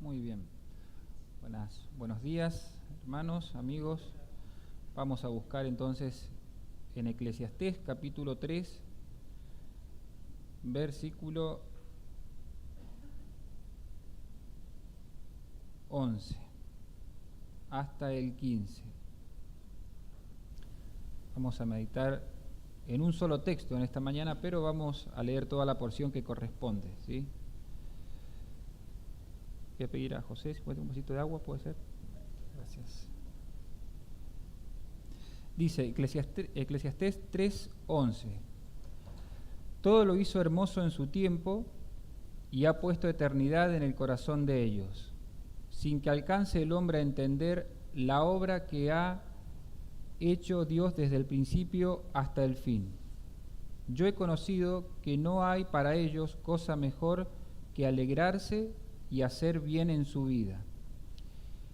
Muy bien. Buenos días, hermanos, amigos. Vamos a buscar entonces en Eclesiastés capítulo 3, versículo 11 hasta el 15. Vamos a meditar en un solo texto en esta mañana, pero vamos a leer toda la porción que corresponde, ¿sí? Voy a pedir a José si puede un vasito de agua, ¿puede ser? Gracias. Dice Eclesiastés 3:11: Todo lo hizo hermoso en su tiempo y ha puesto eternidad en el corazón de ellos, sin que alcance el hombre a entender la obra que ha hecho Dios desde el principio hasta el fin. Yo he conocido que no hay para ellos cosa mejor que alegrarse y hacer bien en su vida,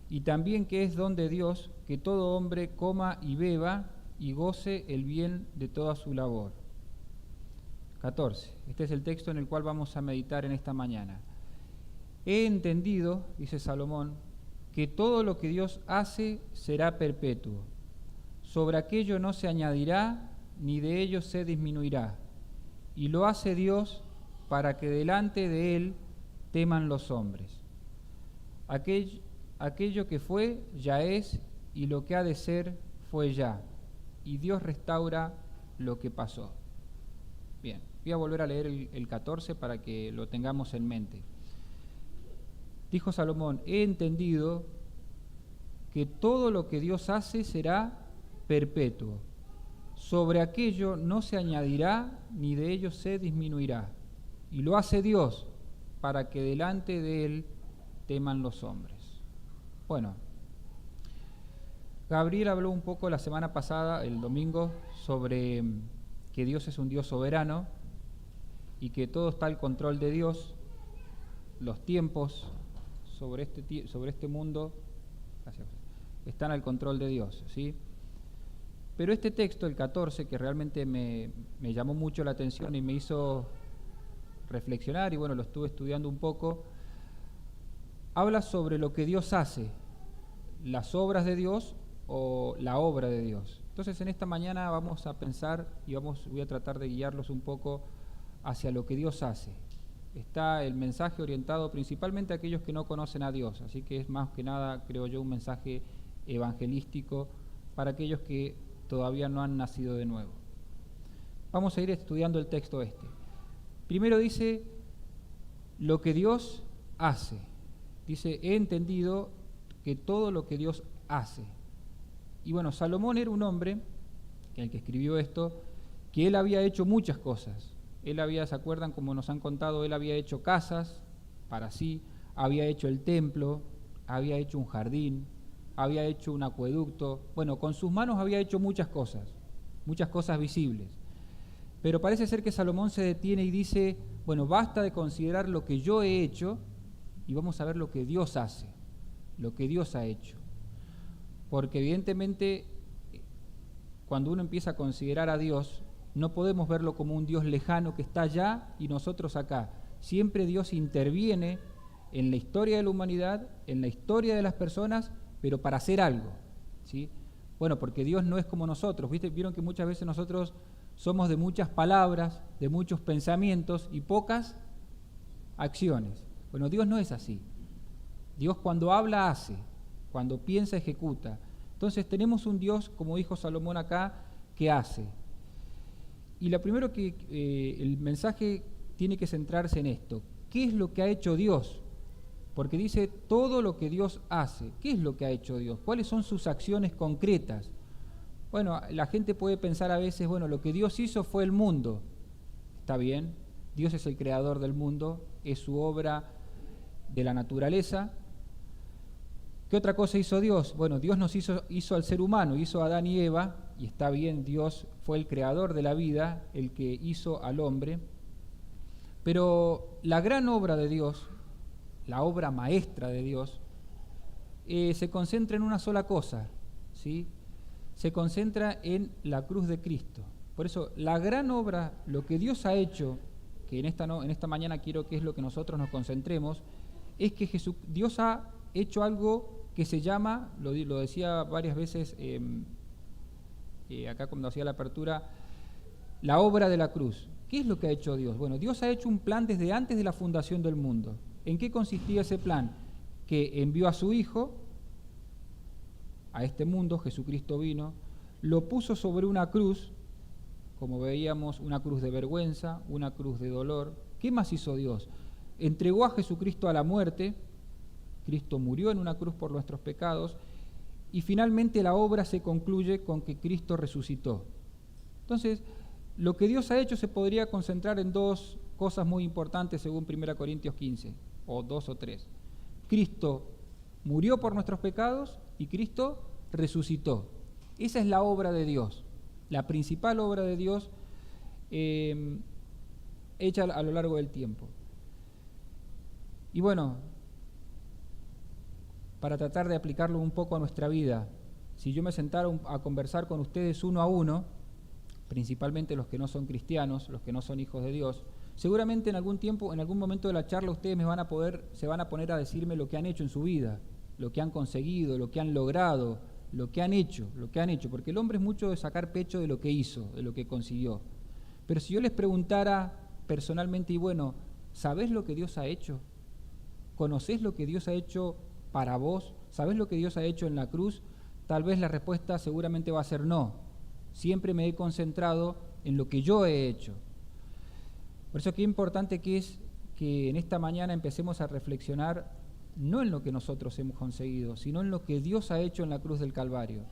y también que es don de Dios que todo hombre coma y beba y goce el bien de toda su labor. 14. Este es el texto en el cual vamos a meditar en esta mañana. He entendido, dice Salomón, que todo lo que Dios hace será perpetuo. Sobre aquello no se añadirá, ni de ello se disminuirá. Y lo hace Dios para que delante de Él teman los hombres. Aquello que fue, ya es, y lo que ha de ser, fue ya. Y Dios restaura lo que pasó. Bien, voy a volver a leer el 14 para que lo tengamos en mente. Dijo Salomón: he entendido que todo lo que Dios hace será perpetuo. Sobre aquello no se añadirá, ni de ello se disminuirá. Y lo hace Dios para que delante de Él teman los hombres. Bueno, Gabriel habló un poco la semana pasada, el domingo, sobre que Dios es un Dios soberano y que todo está al control de Dios, los tiempos sobre este mundo están al control de Dios, ¿sí? Pero este texto, el 14, que realmente me llamó mucho la atención y me hizo reflexionar, y bueno, lo estuve estudiando un poco, habla sobre lo que Dios hace, las obras de Dios o la obra de Dios. Entonces en esta mañana vamos a pensar y voy a tratar de guiarlos un poco hacia lo que Dios hace. Está el mensaje orientado principalmente a aquellos que no conocen a Dios, así que es más que nada, creo yo, un mensaje evangelístico para aquellos que todavía no han nacido de nuevo. Vamos a ir estudiando el texto este. Primero dice lo que Dios hace. Dice: he entendido que todo lo que Dios hace. Y bueno, Salomón era un hombre, el que escribió esto, que él había hecho muchas cosas. ¿Se acuerdan como nos han contado? Él había hecho casas para sí, había hecho el templo, había hecho un jardín, había hecho un acueducto. Bueno, con sus manos había hecho muchas cosas visibles. Pero parece ser que Salomón se detiene y dice: bueno, basta de considerar lo que yo he hecho y vamos a ver lo que Dios hace, lo que Dios ha hecho. Porque evidentemente cuando uno empieza a considerar a Dios, no podemos verlo como un Dios lejano que está allá y nosotros acá. Siempre Dios interviene en la historia de la humanidad, en la historia de las personas, pero para hacer algo, ¿sí? Bueno, porque Dios no es como nosotros, ¿viste? Vieron que muchas veces nosotros somos de muchas palabras, de muchos pensamientos y pocas acciones. Bueno, Dios no es así. Dios cuando habla hace, cuando piensa ejecuta. Entonces tenemos un Dios, como dijo Salomón acá, que hace. Y lo primero que el mensaje tiene que centrarse en esto: ¿qué es lo que ha hecho Dios? Porque dice todo lo que Dios hace. ¿Qué es lo que ha hecho Dios? ¿Cuáles son sus acciones concretas? Bueno, la gente puede pensar a veces, bueno, lo que Dios hizo fue el mundo. Está bien, Dios es el creador del mundo, es su obra de la naturaleza. ¿Qué otra cosa hizo Dios? Bueno, Dios nos hizo al ser humano, hizo a Adán y Eva, y está bien, Dios fue el creador de la vida, el que hizo al hombre. Pero la gran obra de Dios, la obra maestra de Dios, se concentra en una sola cosa, ¿sí? Se concentra en la cruz de Cristo. Por eso, la gran obra, lo que Dios ha hecho, que en esta mañana quiero que es lo que nosotros nos concentremos, es que Dios ha hecho algo que se llama, lo decía varias veces acá cuando hacía la apertura, la obra de la cruz. ¿Qué es lo que ha hecho Dios? Bueno, Dios ha hecho un plan desde antes de la fundación del mundo. ¿En qué consistía ese plan? Que envió a su Hijo a este mundo, Jesucristo vino, lo puso sobre una cruz, como veíamos, una cruz de vergüenza, una cruz de dolor. ¿Qué más hizo Dios? Entregó a Jesucristo a la muerte, Cristo murió en una cruz por nuestros pecados, y finalmente la obra se concluye con que Cristo resucitó. Entonces, lo que Dios ha hecho se podría concentrar en dos cosas muy importantes según 1 Corintios 15, o 2 o 3. Cristo murió por nuestros pecados y Cristo resucitó. Esa es la obra de Dios, la principal obra de Dios hecha a lo largo del tiempo. Y bueno, para tratar de aplicarlo un poco a nuestra vida, si yo me sentara a conversar con ustedes uno a uno, principalmente los que no son cristianos, los que no son hijos de Dios, seguramente en algún tiempo, en algún momento de la charla, ustedes se van a poner a decirme lo que han hecho en su vida, lo que han conseguido, lo que han logrado, lo que han hecho, porque el hombre es mucho de sacar pecho de lo que hizo, de lo que consiguió. Pero si yo les preguntara personalmente, y bueno, ¿sabés lo que Dios ha hecho? ¿Conocés lo que Dios ha hecho para vos? ¿Sabés lo que Dios ha hecho en la cruz? Tal vez la respuesta seguramente va a ser no. Siempre me he concentrado en lo que yo he hecho. Por eso qué importante que es que en esta mañana empecemos a reflexionar no en lo que nosotros hemos conseguido, sino en lo que Dios ha hecho en la cruz del Calvario.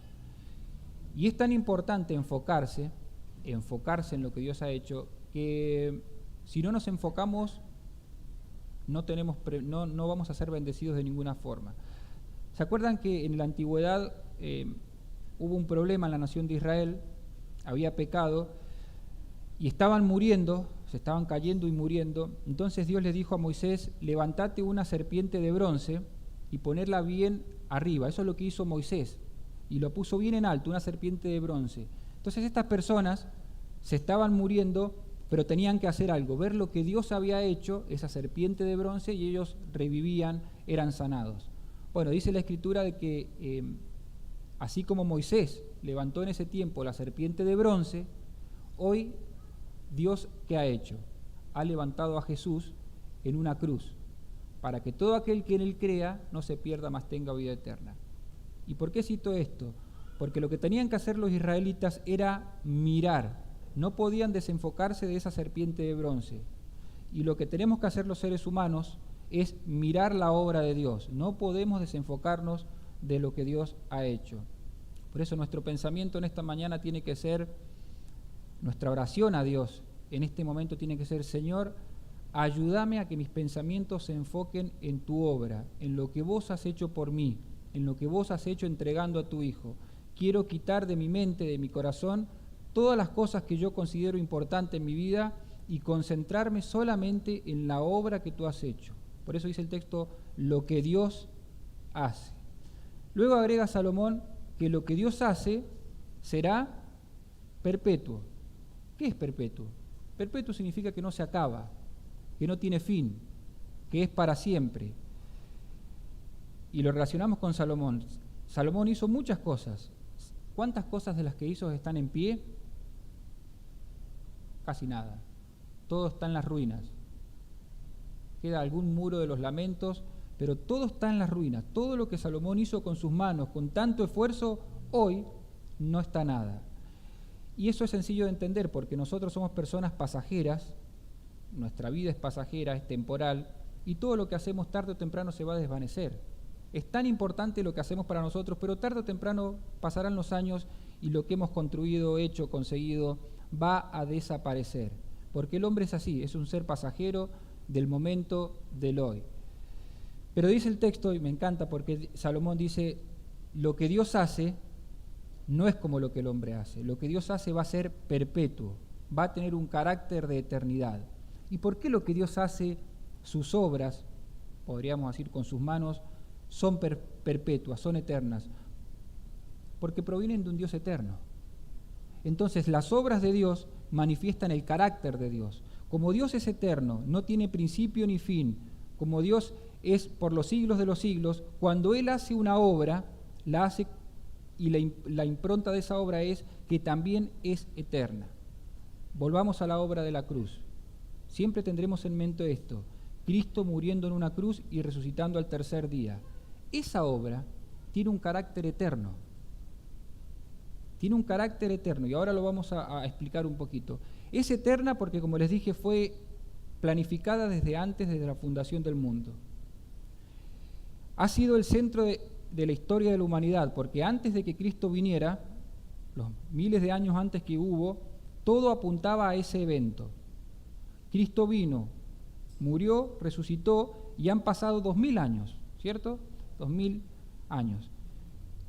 Y es tan importante enfocarse en lo que Dios ha hecho, que si no nos enfocamos, no vamos a ser bendecidos de ninguna forma. ¿Se acuerdan que en la antigüedad hubo un problema en la nación de Israel? Había pecado y estaban muriendo, se estaban cayendo y muriendo. Entonces Dios le dijo a Moisés: levantate una serpiente de bronce y ponerla bien arriba. Eso es lo que hizo Moisés, y lo puso bien en alto, una serpiente de bronce. Entonces estas personas se estaban muriendo, pero tenían que hacer algo, ver lo que Dios había hecho, esa serpiente de bronce, y ellos revivían, eran sanados. Bueno, dice la Escritura de que así como Moisés levantó en ese tiempo la serpiente de bronce, hoy Dios, ¿qué ha hecho? Ha levantado a Jesús en una cruz, para que todo aquel que en él crea no se pierda, mas tenga vida eterna. ¿Y por qué cito esto? Porque lo que tenían que hacer los israelitas era mirar, no podían desenfocarse de esa serpiente de bronce. Y lo que tenemos que hacer los seres humanos es mirar la obra de Dios, no podemos desenfocarnos de lo que Dios ha hecho. Por eso nuestro pensamiento en esta mañana tiene que ser, nuestra oración a Dios en este momento tiene que ser: Señor, ayúdame a que mis pensamientos se enfoquen en tu obra, en lo que vos has hecho por mí, en lo que vos has hecho entregando a tu Hijo. Quiero quitar de mi mente, de mi corazón, todas las cosas que yo considero importantes en mi vida y concentrarme solamente en la obra que tú has hecho. Por eso dice el texto, lo que Dios hace. Luego agrega Salomón que lo que Dios hace será perpetuo. ¿Qué es perpetuo? Perpetuo significa que no se acaba, que no tiene fin, que es para siempre. Y lo relacionamos con Salomón. Salomón hizo muchas cosas. ¿Cuántas cosas de las que hizo están en pie? Casi nada. Todo está en las ruinas. Queda algún muro de los lamentos, pero todo está en las ruinas. Todo lo que Salomón hizo con sus manos, con tanto esfuerzo, hoy no está nada. Y eso es sencillo de entender, porque nosotros somos personas pasajeras, nuestra vida es pasajera, es temporal, y todo lo que hacemos tarde o temprano se va a desvanecer. Es tan importante lo que hacemos para nosotros, pero tarde o temprano pasarán los años y lo que hemos construido, hecho, conseguido, va a desaparecer. Porque el hombre es así, es un ser pasajero del momento del hoy. Pero dice el texto, y me encanta porque Salomón dice, lo que Dios hace no es como lo que el hombre hace. Lo que Dios hace va a ser perpetuo, va a tener un carácter de eternidad. ¿Y por qué lo que Dios hace, sus obras, podríamos decir con sus manos, son perpetuas, son eternas? Porque provienen de un Dios eterno. Entonces las obras de Dios manifiestan el carácter de Dios. Como Dios es eterno, no tiene principio ni fin, como Dios es por los siglos de los siglos. Cuando Él hace una obra, la hace y la impronta de esa obra es que también es eterna. Volvamos a la obra de la cruz. Siempre tendremos en mente esto: Cristo muriendo en una cruz y resucitando al tercer día. Esa obra tiene un carácter eterno. Tiene un carácter eterno, y ahora lo vamos a explicar un poquito. Es eterna porque, como les dije, fue planificada desde antes, desde la fundación del mundo. Ha sido el centro de la historia de la humanidad, porque antes de que Cristo viniera, los miles de años antes que hubo, todo apuntaba a ese evento. Cristo vino, murió, resucitó, y han pasado 2000 años, ¿cierto? 2000 años.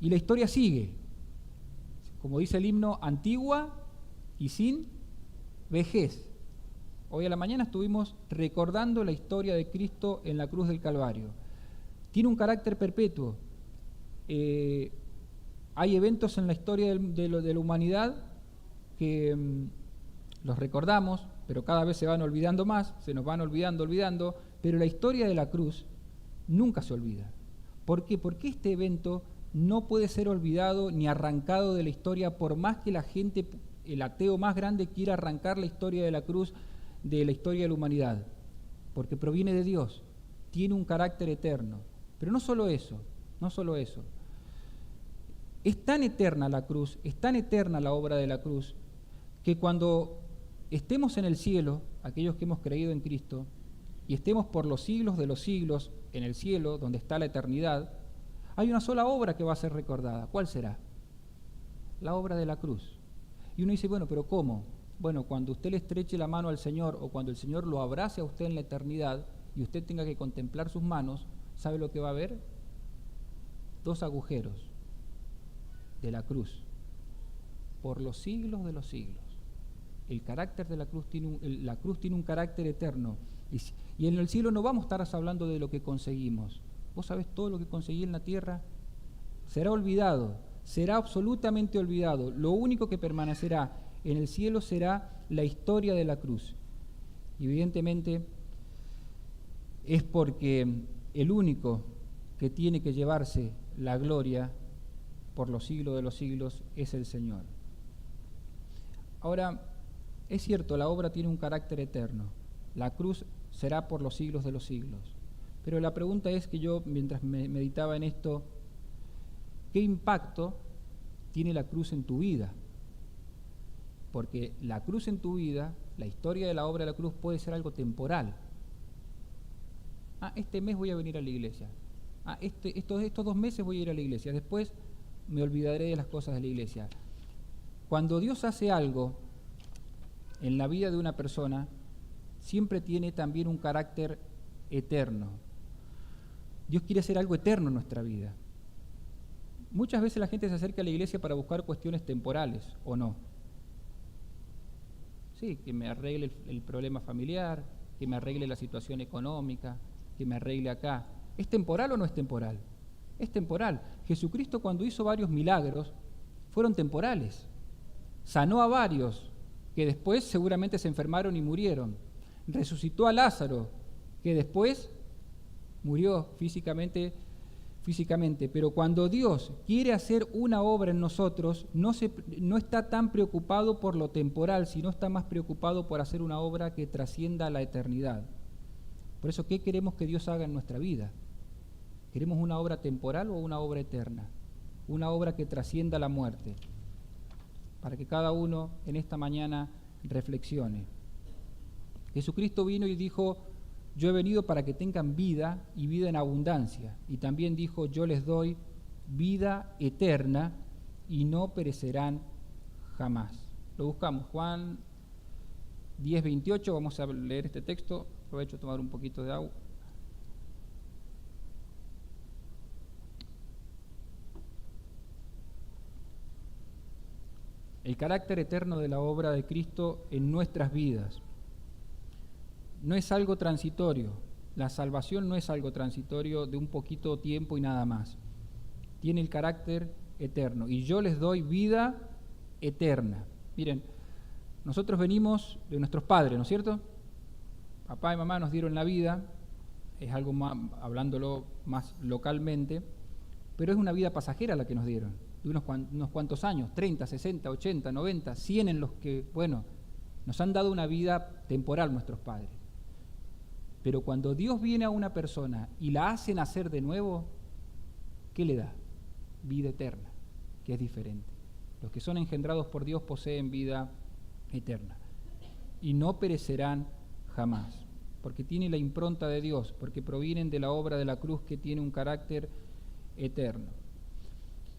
Y la historia sigue, como dice el himno, antigua y sin vejez. Hoy a la mañana estuvimos recordando la historia de Cristo en la cruz del Calvario. Tiene un carácter perpetuo. Hay eventos en la historia de la humanidad que los recordamos, pero cada vez se van olvidando más, se nos van olvidando, pero la historia de la cruz nunca se olvida. ¿Por qué? Porque este evento no puede ser olvidado ni arrancado de la historia, por más que la gente, el ateo más grande, quiera arrancar la historia de la cruz de la historia de la humanidad, porque proviene de Dios, tiene un carácter eterno. Pero no solo eso, es tan eterna la cruz, es tan eterna la obra de la cruz, que cuando estemos en el cielo, aquellos que hemos creído en Cristo, y estemos por los siglos de los siglos en el cielo, donde está la eternidad, hay una sola obra que va a ser recordada. ¿Cuál será? La obra de la cruz. Y uno dice, bueno, ¿pero cómo? Bueno, cuando usted le estreche la mano al Señor, o cuando el Señor lo abrace a usted en la eternidad, y usted tenga que contemplar sus manos, ¿sabe lo que va a ver? 2 agujeros de la cruz, por los siglos de los siglos. El carácter de la cruz la cruz tiene un carácter eterno, y en el cielo no vamos a estar hablando de lo que conseguimos. Vos sabés, todo lo que conseguí en la tierra será olvidado, será absolutamente olvidado. Lo único que permanecerá en el cielo será la historia de la cruz. Evidentemente es porque el único que tiene que llevarse la gloria por los siglos de los siglos es el Señor. Ahora, es cierto, la obra tiene un carácter eterno. La cruz será por los siglos de los siglos. Pero la pregunta es que yo, mientras meditaba en esto, ¿qué impacto tiene la cruz en tu vida? Porque la cruz en tu vida, la historia de la obra de la cruz puede ser algo temporal. Este mes voy a venir a la iglesia. Estos 2 meses voy a ir a la iglesia. Después me olvidaré de las cosas de la iglesia. Cuando Dios hace algo en la vida de una persona, siempre tiene también un carácter eterno. Dios quiere hacer algo eterno en nuestra vida. Muchas veces la gente se acerca a la iglesia para buscar cuestiones temporales, ¿o no? Sí, que me arregle el problema familiar, que me arregle la situación económica, que me arregle acá. ¿Es temporal o no es temporal? Es temporal. Jesucristo, cuando hizo varios milagros, fueron temporales. Sanó a varios que después seguramente se enfermaron y murieron. Resucitó a Lázaro, que después murió físicamente, pero cuando Dios quiere hacer una obra en nosotros, no está tan preocupado por lo temporal, sino está más preocupado por hacer una obra que trascienda la eternidad. Por eso, ¿qué queremos que Dios haga en nuestra vida? ¿Queremos una obra temporal o una obra eterna? Una obra que trascienda la muerte. Para que cada uno en esta mañana reflexione. Jesucristo vino y dijo: yo he venido para que tengan vida y vida en abundancia. Y también dijo: yo les doy vida eterna y no perecerán jamás. Lo buscamos, Juan 10:28, vamos a leer este texto. Aprovecho a tomar un poquito de agua. El carácter eterno de la obra de Cristo en nuestras vidas. No es algo transitorio. La salvación no es algo transitorio de un poquito tiempo y nada más. Tiene el carácter eterno. Y yo les doy vida eterna. Miren, nosotros venimos de nuestros padres, ¿no es cierto? Papá y mamá nos dieron la vida. es algo más, hablándolo más localmente, pero es una vida pasajera la que nos dieron, de unos cuantos años, 30, 60, 80, 90, 100 en los que, bueno, nos han dado una vida temporal nuestros padres. Pero cuando Dios viene a una persona y la hace nacer de nuevo, ¿qué le da? Vida eterna, que es diferente. Los que son engendrados por Dios poseen vida eterna y no perecerán jamás, porque tiene la impronta de Dios, porque provienen de la obra de la cruz que tiene un carácter eterno.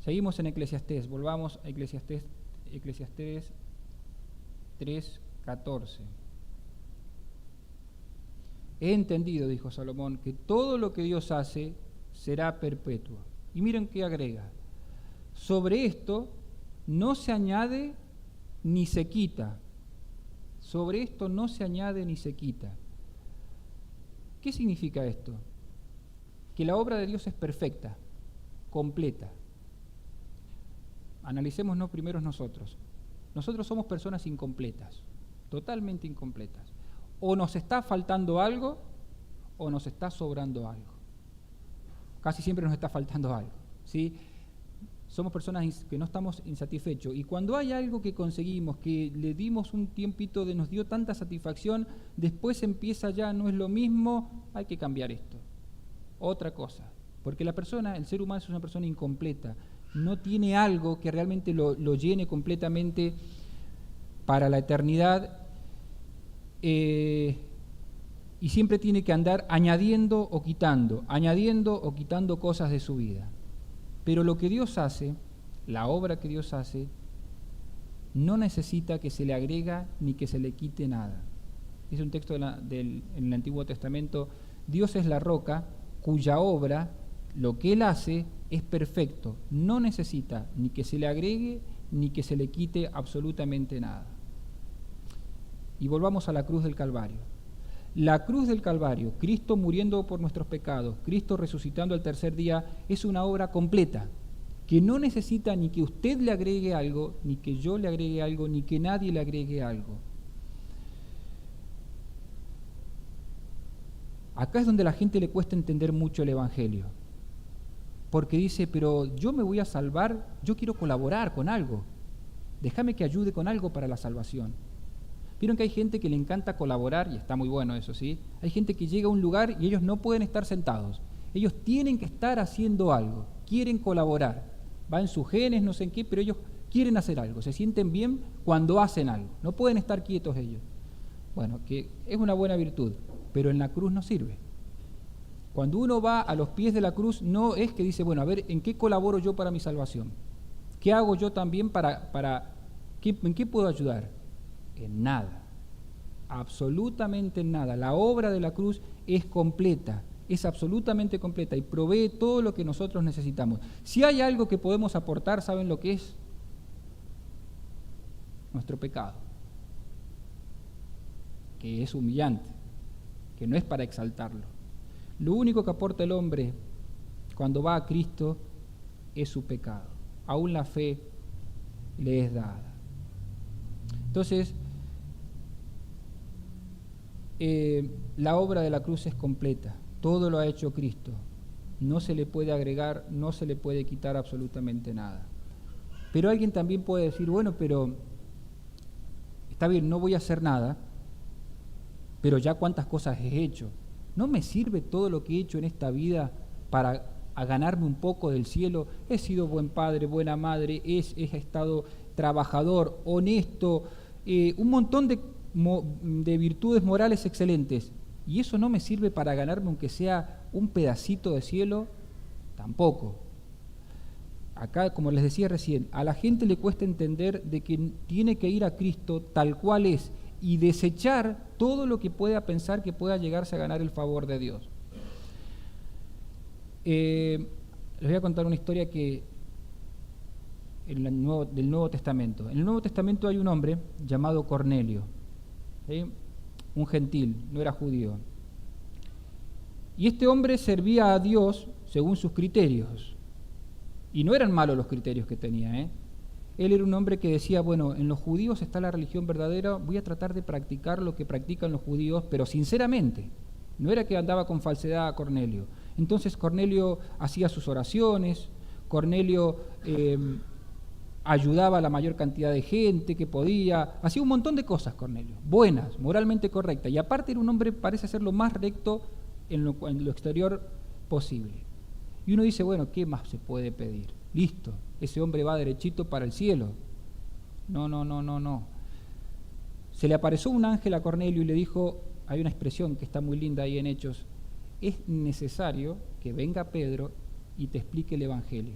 Seguimos en Eclesiastés, volvamos a Eclesiastés 3:14. He entendido, dijo Salomón, que todo lo que Dios hace será perpetuo. Y miren qué agrega. Sobre esto no se añade ni se quita. Sobre esto no se añade ni se quita. ¿Qué significa esto? Que la obra de Dios es perfecta, completa. Analicémonos primero nosotros. Nosotros somos personas incompletas, totalmente incompletas. O nos está faltando algo o nos está sobrando algo. Casi siempre nos está faltando algo, ¿sí? Somos personas que no estamos insatisfechos. Y cuando hay algo que conseguimos, que le dimos un tiempito nos dio tanta satisfacción, después empieza ya, no es lo mismo, hay que cambiar esto. Otra cosa. Porque la persona, el ser humano es una persona incompleta. No tiene algo que realmente lo llene completamente para la eternidad. Y siempre tiene que andar añadiendo o quitando cosas de su vida. Pero lo que Dios hace, la obra que Dios hace, no necesita que se le agrega ni que se le quite nada. Dice un texto en el Antiguo Testamento: Dios es la roca cuya obra, lo que Él hace, es perfecto. No necesita ni que se le agregue ni que se le quite absolutamente nada. Y volvamos a la cruz del Calvario. La cruz del Calvario, Cristo muriendo por nuestros pecados, Cristo resucitando al tercer día, es una obra completa, que no necesita ni que usted le agregue algo, ni que yo le agregue algo, ni que nadie le agregue algo. Acá es donde a la gente le cuesta entender mucho el Evangelio, porque dice, pero yo me voy a salvar, yo quiero colaborar con algo, déjame que ayude con algo para la salvación. Vieron que hay gente que le encanta colaborar, y está muy bueno eso, ¿sí? Hay gente que llega a un lugar y ellos no pueden estar sentados. Ellos tienen que estar haciendo algo, quieren colaborar. Va en sus genes, no sé en qué, pero ellos quieren hacer algo. Se sienten bien cuando hacen algo. No pueden estar quietos ellos. Bueno, que es una buena virtud, pero en la cruz no sirve. Cuando uno va a los pies de la cruz, no es que dice, bueno, a ver, ¿en qué colaboro yo para mi salvación? ¿Qué hago yo también ¿en qué puedo ayudar? En nada, absolutamente en nada. La obra de la cruz es completa, es absolutamente completa y provee todo lo que nosotros necesitamos. Si hay algo que podemos aportar, ¿saben lo que es? Nuestro pecado, que es humillante, que no es para exaltarlo. Lo único que aporta el hombre cuando va a Cristo es su pecado. Aún la fe le es dada. Entonces, la obra de la cruz es completa, todo lo ha hecho Cristo, no se le puede agregar, no se le puede quitar absolutamente nada. Pero alguien también puede decir, bueno, pero está bien, no voy a hacer nada, pero ya cuántas cosas he hecho. ¿No me sirve todo lo que he hecho en esta vida para ganarme un poco del cielo? He sido buen padre, buena madre, he estado trabajador, honesto, un montón de virtudes morales excelentes. ¿Y eso no me sirve para ganarme aunque sea un pedacito de cielo? Tampoco. Acá, como les decía recién, a la gente le cuesta entender de que tiene que ir a Cristo tal cual es y desechar todo lo que pueda pensar que pueda llegarse a ganar el favor de Dios. Les voy a contar una historia del Nuevo Testamento. En el Nuevo Testamento hay un hombre llamado Cornelio, ¿sí? Un gentil, no era judío. Y este hombre servía a Dios según sus criterios. Y no eran malos los criterios que tenía, Él era un hombre que decía, bueno, en los judíos está la religión verdadera, voy a tratar de practicar lo que practican los judíos, pero sinceramente. No era que andaba con falsedad a Cornelio. Entonces Cornelio hacía sus oraciones, Cornelio ayudaba a la mayor cantidad de gente que podía, hacía un montón de cosas Cornelio, buenas, moralmente correctas, y aparte era un hombre, parece ser lo más recto en lo exterior posible. Y uno dice, bueno, ¿qué más se puede pedir? Listo, ese hombre va derechito para el cielo. No. Se le apareció un ángel a Cornelio y le dijo, hay una expresión que está muy linda ahí en Hechos, es necesario que venga Pedro y te explique el Evangelio.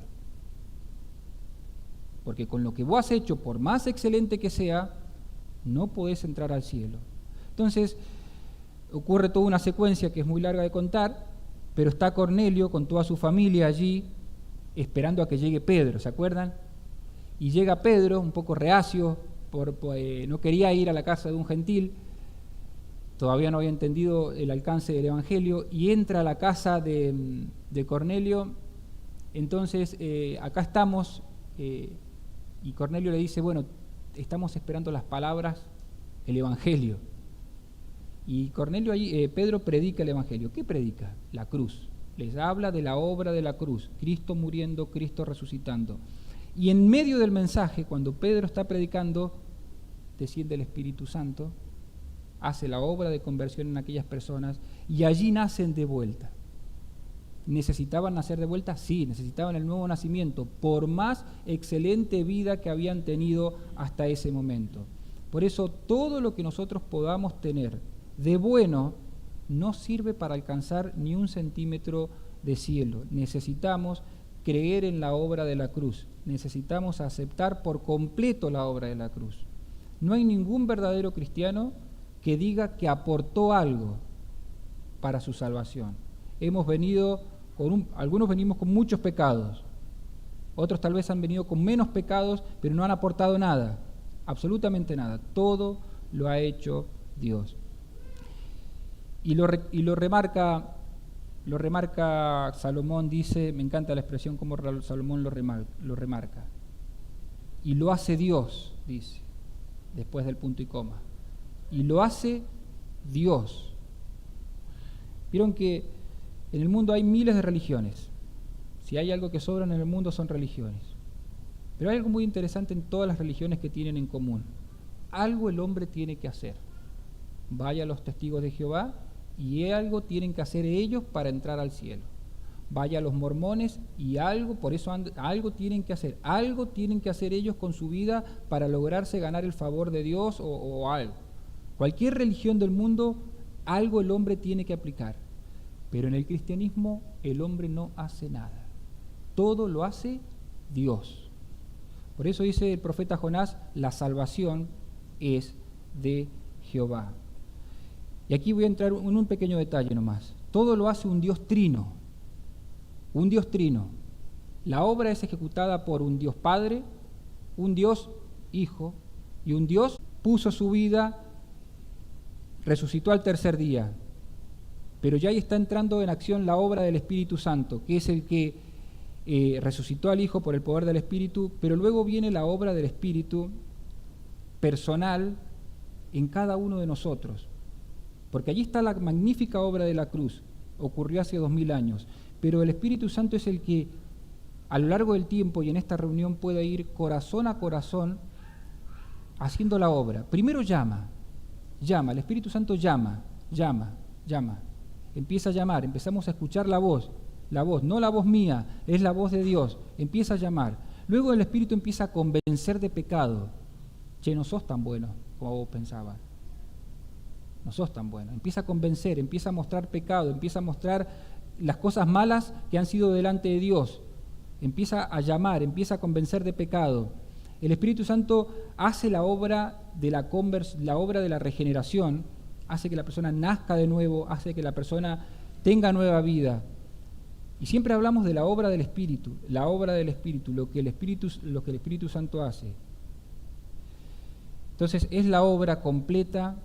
Porque con lo que vos has hecho, por más excelente que sea, no podés entrar al cielo. Entonces, ocurre toda una secuencia que es muy larga de contar, pero está Cornelio con toda su familia allí, esperando a que llegue Pedro, ¿se acuerdan? Y llega Pedro, un poco reacio, no quería ir a la casa de un gentil, todavía no había entendido el alcance del Evangelio, y entra a la casa de Cornelio. Entonces, acá estamos, y Cornelio le dice, bueno, estamos esperando las palabras, el Evangelio. Y Cornelio ahí, Pedro predica el Evangelio. ¿Qué predica? La cruz. Les habla de la obra de la cruz, Cristo muriendo, Cristo resucitando. Y en medio del mensaje, cuando Pedro está predicando, desciende el Espíritu Santo, hace la obra de conversión en aquellas personas y allí nacen de vuelta. ¿Necesitaban nacer de vuelta? Sí, necesitaban el nuevo nacimiento, por más excelente vida que habían tenido hasta ese momento. Por eso todo lo que nosotros podamos tener de bueno no sirve para alcanzar ni un centímetro de cielo. Necesitamos creer en la obra de la cruz, necesitamos aceptar por completo la obra de la cruz. No hay ningún verdadero cristiano que diga que aportó algo para su salvación. Algunos venimos con muchos pecados, otros tal vez han venido con menos pecados, pero no han aportado nada, absolutamente nada. Todo lo ha hecho Dios. Y lo remarca Salomón, dice, me encanta la expresión como Salomón lo remarca. Y lo hace Dios, dice, después del punto y coma. Y lo hace Dios. Vieron que en el mundo hay miles de religiones. Si hay algo que sobran en el mundo son religiones. Pero hay algo muy interesante en todas las religiones que tienen en común. Algo el hombre tiene que hacer. Vaya a los testigos de Jehová y algo tienen que hacer ellos para entrar al cielo. Vaya a los mormones y algo tienen que hacer. Algo tienen que hacer ellos con su vida para lograrse ganar el favor de Dios o algo. Cualquier religión del mundo, algo el hombre tiene que aplicar. Pero en el cristianismo el hombre no hace nada. Todo lo hace Dios. Por eso dice el profeta Jonás, la salvación es de Jehová. Y aquí voy a entrar en un pequeño detalle nomás. Todo lo hace un Dios trino. Un Dios trino. La obra es ejecutada por un Dios Padre, un Dios Hijo y un Dios puso su vida, resucitó al tercer día. Pero ya ahí está entrando en acción la obra del Espíritu Santo, que es el que resucitó al Hijo por el poder del Espíritu, pero luego viene la obra del Espíritu personal en cada uno de nosotros. Porque allí está la magnífica obra de la cruz, ocurrió hace 2000 años, pero el Espíritu Santo es el que a lo largo del tiempo y en esta reunión puede ir corazón a corazón haciendo la obra. Primero llama, el Espíritu Santo llama, empieza a llamar, empezamos a escuchar la voz, no la voz mía, es la voz de Dios, empieza a llamar. Luego el Espíritu empieza a convencer de pecado. Che, no sos tan bueno como vos pensabas. No sos tan bueno. Empieza a convencer, empieza a mostrar pecado, empieza a mostrar las cosas malas que han sido delante de Dios. Empieza a llamar, empieza a convencer de pecado. El Espíritu Santo hace la obra de la obra de la regeneración, hace que la persona nazca de nuevo, hace que la persona tenga nueva vida. Y siempre hablamos de la obra del Espíritu, lo que el Espíritu Santo hace. Entonces es la obra completa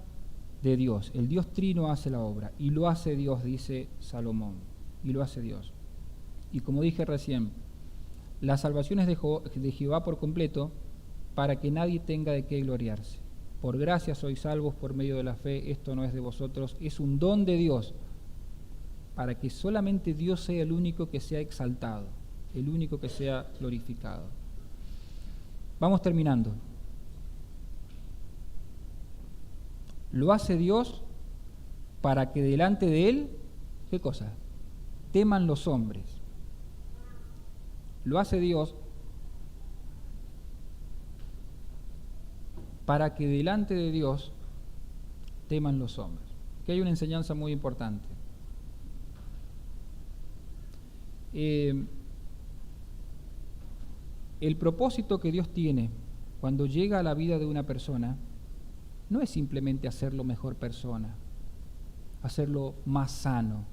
de Dios. El Dios trino hace la obra y lo hace Dios, dice Salomón, y lo hace Dios. Y como dije recién, la salvación es de Jehová por completo, para que nadie tenga de qué gloriarse. Por gracia sois salvos por medio de la fe, esto no es de vosotros, es un don de Dios, para que solamente Dios sea el único que sea exaltado, el único que sea glorificado. Vamos terminando. Lo hace Dios para que delante de Él, ¿qué cosa? Teman los hombres. Lo hace Dios para que delante de Dios teman los hombres. Aquí hay una enseñanza muy importante. El propósito que Dios tiene cuando llega a la vida de una persona no es simplemente hacerlo mejor persona, hacerlo más sano,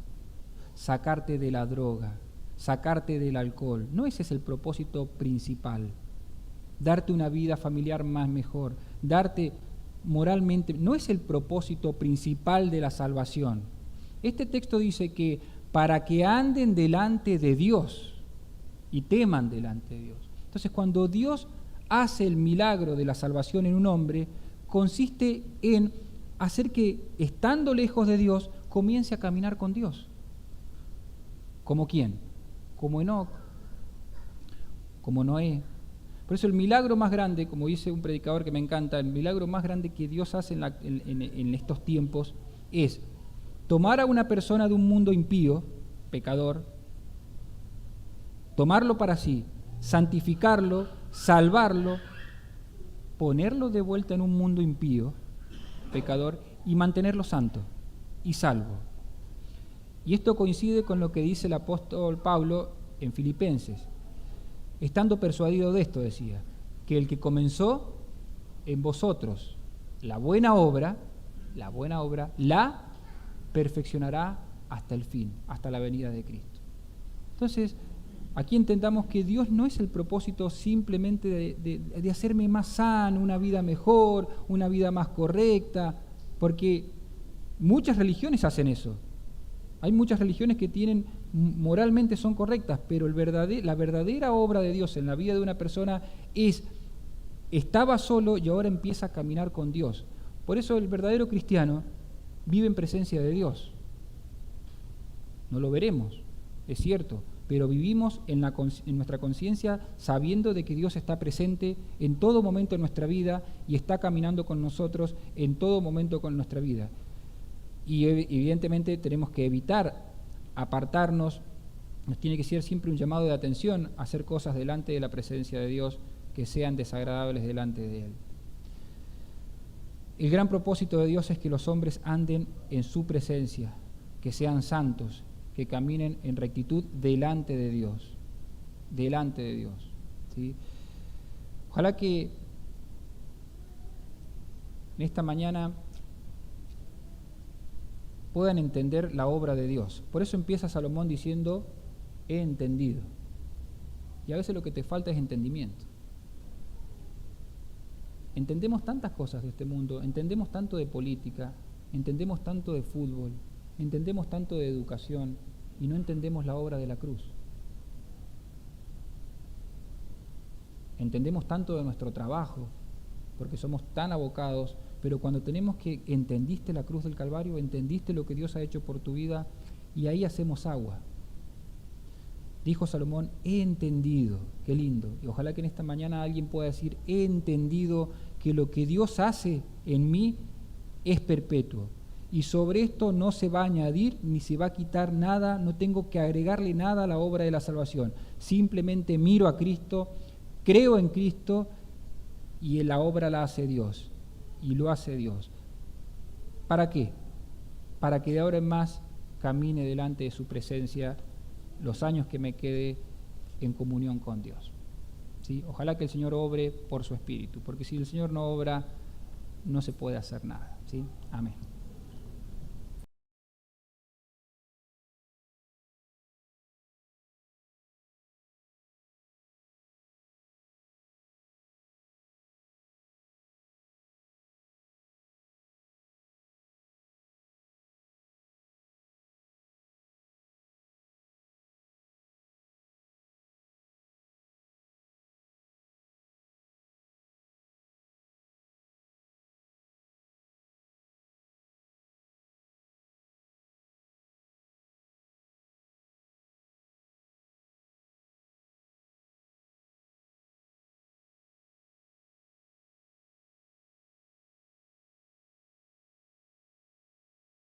sacarte de la droga, sacarte del alcohol. No ese es el propósito principal. Darte una vida familiar más mejor, darte moralmente, no es el propósito principal de la salvación. Este texto dice que para que anden delante de Dios y teman delante de Dios. Entonces, cuando Dios hace el milagro de la salvación en un hombre, consiste en hacer que, estando lejos de Dios, comience a caminar con Dios. ¿Como quién? Como Enoc, como Noé. Por eso el milagro más grande, como dice un predicador que me encanta, el milagro más grande que Dios hace en estos tiempos es tomar a una persona de un mundo impío, pecador, tomarlo para sí, santificarlo, salvarlo, ponerlo de vuelta en un mundo impío, pecador, y mantenerlo santo y salvo. Y esto coincide con lo que dice el apóstol Pablo en Filipenses. Estando persuadido de esto, decía, que el que comenzó en vosotros la buena obra la perfeccionará hasta el fin, hasta la venida de Cristo. Entonces, aquí entendamos que Dios no es el propósito simplemente de hacerme más sano, una vida mejor, una vida más correcta, porque muchas religiones hacen eso. Hay muchas religiones que moralmente son correctas, pero la verdadera obra de Dios en la vida de una persona estaba solo y ahora empieza a caminar con Dios. Por eso el verdadero cristiano vive en presencia de Dios. No lo veremos, es cierto, pero vivimos en nuestra conciencia sabiendo de que Dios está presente en todo momento de nuestra vida y está caminando con nosotros en todo momento con nuestra vida. Y evidentemente tenemos que evitar apartarnos, nos tiene que ser siempre un llamado de atención a hacer cosas delante de la presencia de Dios que sean desagradables delante de Él. El gran propósito de Dios es que los hombres anden en su presencia, que sean santos, que caminen en rectitud delante de Dios, ¿sí? Ojalá que en esta mañana puedan entender la obra de Dios. Por eso empieza Salomón diciendo, he entendido. Y a veces lo que te falta es entendimiento. Entendemos tantas cosas de este mundo, entendemos tanto de política, entendemos tanto de fútbol, entendemos tanto de educación y no entendemos la obra de la cruz. Entendemos tanto de nuestro trabajo, porque somos tan abocados, pero cuando tenemos que entendiste la cruz del Calvario, entendiste lo que Dios ha hecho por tu vida, y ahí hacemos agua. Dijo Salomón, he entendido, qué lindo, y ojalá que en esta mañana alguien pueda decir, he entendido que lo que Dios hace en mí es perpetuo, y sobre esto no se va a añadir ni se va a quitar nada, no tengo que agregarle nada a la obra de la salvación, simplemente miro a Cristo, creo en Cristo, y la obra la hace Dios, y lo hace Dios. ¿Para qué? Para que de ahora en más camine delante de su presencia los años que me quede en comunión con Dios. ¿Sí? Ojalá que el Señor obre por su Espíritu, porque si el Señor no obra, no se puede hacer nada. ¿Sí? Amén.